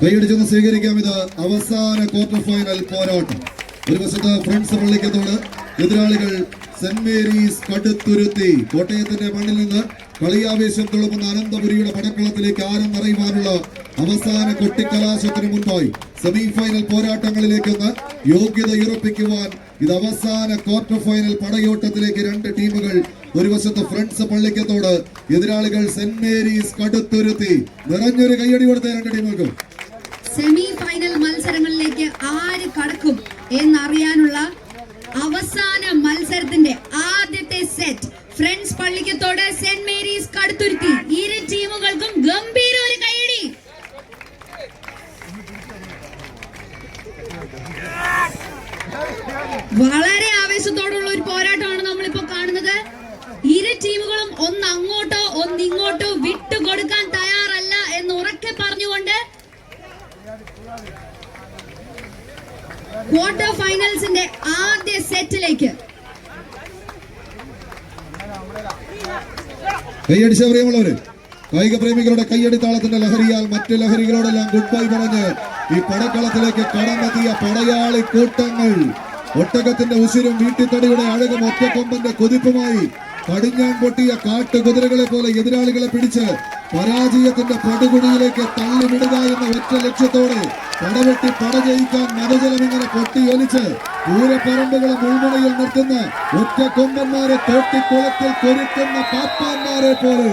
കൈയടിച്ചൊന്ന് സ്വീകരിക്കാം. ഇത് അവസാന ക്വാർട്ടർ ഫൈനൽ പോരാട്ടം. ഒരു വശത്ത് ഫ്രണ്ട്സ് പള്ളിക്കത്തോട്, എതിരാളികൾ സെന്റ് മേരീസ് കടുത്തുരുത്തി. കോട്ടയത്തിന്റെ മണ്ണിൽ നിന്ന് കളിയാവേശം തുളുമ്പുന്ന അനന്തപുരിയുടെ പടക്കളത്തിലേക്ക് ആരം നിറയുവാനുള്ള അവസാന കൊട്ടിക്കലാശത്തിന് മുൻപായി സെമി ഫൈനൽ പോരാട്ടങ്ങളിലേക്കൊന്ന് യോഗ്യതയുറപ്പിക്കുവാൻ ഇത് അവസാന ക്വാർട്ടർ ഫൈനൽ പടയോട്ടത്തിലേക്ക് രണ്ട് ടീമുകൾ. ഒരു വശത്ത് ഫ്രണ്ട്സ് പള്ളിക്കത്തോട്, എതിരാളികൾ സെന്റ് മേരീസ് കടുത്തുരുത്തി. നിറഞ്ഞൊരു കയ്യടി കൊടുത്ത രണ്ട് ടീമുകൾക്കും. സെമി ഫൈനൽ മത്സരങ്ങളിലേക്ക് ആര് കടക്കും എന്നറിയാനുള്ള അവസാന മത്സരത്തിന്റെ ആദ്യത്തെ set friends Pallikkathodu saint Mary's Kaduthuruthy. ഇരു ടീമുകൾക്കും ഗംഭീര ഒരു കയ്യടി. വളരെ ആവേശത്തോടുള്ള ഒരു പോരാട്ടമാണ് നമ്മളിപ്പോ കാണുന്നത്. ഇരു ടീമുകളും ഒന്ന് അങ്ങോട്ടോ ഒന്ന് ഇങ്ങോട്ടോ വിട്ടുകൊടുക്കാൻ തയ്യാറല്ല എന്ന് ഉറക്കെ പറഞ്ഞുകൊണ്ട് ക്വാർട്ടർ ഫൈനൽസിന്റെ ആദ്യ സെറ്റിലേക്ക് കൈയടിച്ച പ്രിയമുള്ളവര്, കായിക പ്രേമികളുടെ കയ്യടി താളത്തിന്റെ ലഹരിയാൽ മറ്റ് ലഹരികളോടെല്ലാം ഗുഡ് ബൈ പറഞ്ഞ് ഈ പടക്കളത്തിലേക്ക് കടന്നെത്തിയ പടയാളി കൂട്ടങ്ങൾ. ഒട്ടകത്തിന്റെ ഉശിരും വീട്ടിത്തടിയുടെ അഴകും ഒറ്റക്കൊമ്പന്റെ കുതിപ്പുമായി കടിഞ്ഞാൻ പൊട്ടിയ കാട്ടുകുതിരകളെ പോലെ എതിരാളികളെ പിടിച്ച് പരാജയത്തിന്റെ പടുകുടിയിലേക്ക് തള്ളിവിടുക എന്ന ഒറ്റ ലക്ഷ്യത്തോടെ പടവെട്ടി പട ജയിക്കാൻ മതജലം ഇങ്ങനെ പൊട്ടിയൊലിച്ച് പൂരപ്പറമ്പുകളെ മുൾമുനയിൽ നിർത്തുന്ന ഒറ്റക്കൊമ്പന്മാരെ തോട്ടിക്കുളത്തിൽ കൊരുക്കുന്ന പാപ്പാന്മാരെ പോലെ